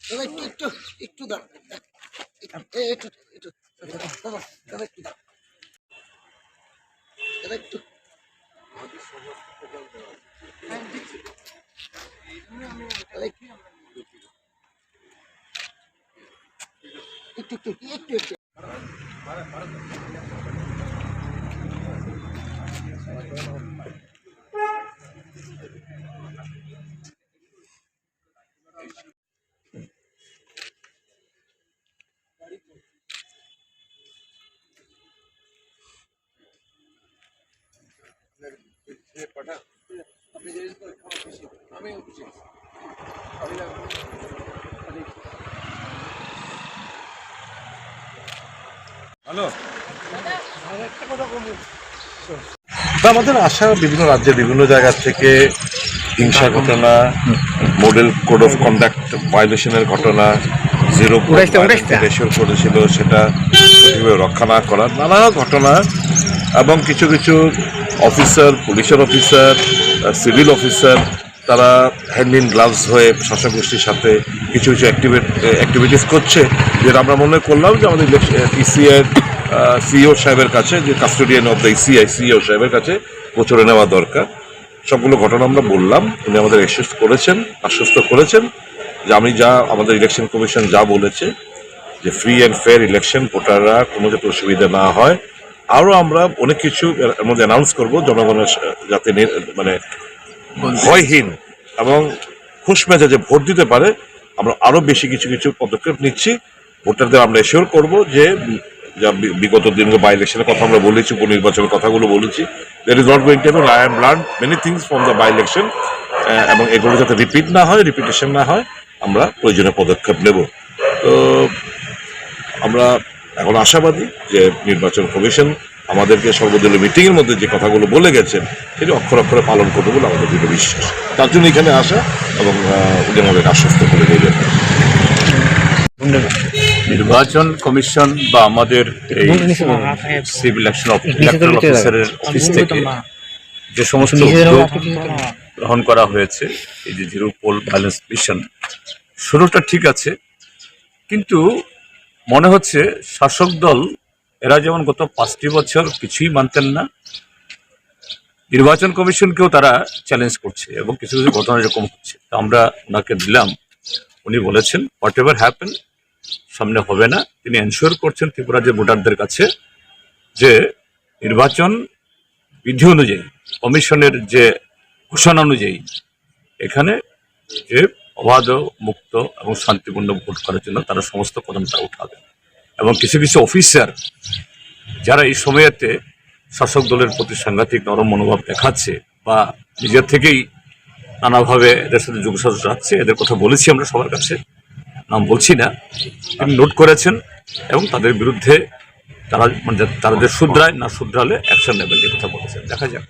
একটু একটু একটু দাও, একটু একটু দাদা একটু দাও, দাদা একটু একটু একটু একটু একটু হ্যালো, আমাদের আশা বিভিন্ন রাজ্যে বিভিন্ন জায়গা থেকে হিংসা ঘটনা, মডেল কোড অফ কন্ডাক্ট ভায়োলেশনের ঘটনা, জিরো রেশিও করেছিল সেটা সঠিকভাবে রক্ষা না করার নানা ঘটনা, এবং কিছু কিছু অফিসার, পুলিশের অফিসার, সিভিল অফিসার তারা হ্যান্ড ইন গ্লাভস হয়ে শাসক গোষ্ঠীর সাথে কিছু কিছু অ্যাক্টিভিটিস করছে, যেটা আমরা মনে করলাম যে আমাদের ইসিআই সিইও সাহেবের কাছে, যে custodian of the ECI CEO সাহেবের কাছে প্রচুরে নেওয়া দরকার। সবগুলো ঘটনা আমরা বললাম, উনি আমাদের আশ্বস্ত করেছেন যে আমাদের ইলেকশন কমিশন যা বলেছে যে ফ্রি অ্যান্ড ফেয়ার ইলেকশন, ভোটাররা কোনো যাতে অসুবিধা না হয়। আরও আমরা অনেক কিছু এর মধ্যে অ্যানাউন্স করবো জনগণের যাতে মানে ভয়হীন এবং খুশ মেজাজে ভোট দিতে পারে। আমরা আরও বেশি কিছু কিছু পদক্ষেপ নিচ্ছি। ভোটারদের আমরা এশিওর করবো যে যা বিগত দিনগুলো বাই ইলেকশনের কথা আমরা বলেছি, উপনির্বাচনের কথাগুলো বলেছি, that is not going to happen. I have learn many things from the by election, এবং এগুলো যাতে রিপিটেশন না হয় আমরা প্রয়োজনীয় পদক্ষেপ নেব। তো আমরা এখন আশাবাদী যে নির্বাচন কমিশন আমাদেরকে সর্বদলীয় মিটিংয়ের মধ্যে যে কথাগুলো বলে গেছেন সেটি অক্ষরে অক্ষরে পালন করবে বলে আমাদের দৃঢ় বিশ্বাস। তার জন্য এখানে আসা, এবং উনি আমাদেরকে আশ্বস্ত করে দিলেন। নির্বাচন কমিশন বা আমাদের এই সিভিল ইলেকশন অফিসারের অফিস থেকে যে সমস্ত উদ্যোগ গ্রহণ করা হয়েছে, এই যে জিরো পোল ভায়োলেন্স মিশন, শুরুটা ঠিক আছে, কিন্তু মনে হচ্ছে শাসক দল এরা যেমন গত 5টি বছর কিছুই মানতেন না, নির্বাচন কমিশনকেও তারা চ্যালেঞ্জ করছে, এবং কিছু কিছু ঘটনা এরকম হচ্ছে। আমরা ওনাকে দিলাম, উনি বলেছেন হোয়াট এভার হ্যাপেন সামনে হবে না। তিনি এনশিওর করছেন ত্রিপুরা যে ভোটারদের কাছে যে নির্বাচন বিধি অনুযায়ী, কমিশনের যে ঘোষণা অনুযায়ী এখানে যে অবাধ, মুক্ত এবং শান্তিপূর্ণ ভোট করার জন্য তারা সমস্ত কদমটা উঠাবে। এবং কিছু কিছু অফিসার যারা এই সময়েতে শাসক দলের প্রতি সাংঘাতিক নরম মনোভাব দেখাচ্ছে বা নিজের থেকেই নানাভাবে এদের সাথে যোগসাজশ রাখছে, এদের কথা বলেছি আমরা সবার কাছে, নাম বলছি না, তিনি নোট করেছেন, এবং তাদের বিরুদ্ধে তারা যে শুধরায় না শুধরালে অ্যাকশন নেবেন, যে কথা বলেছেন। দেখা যাক।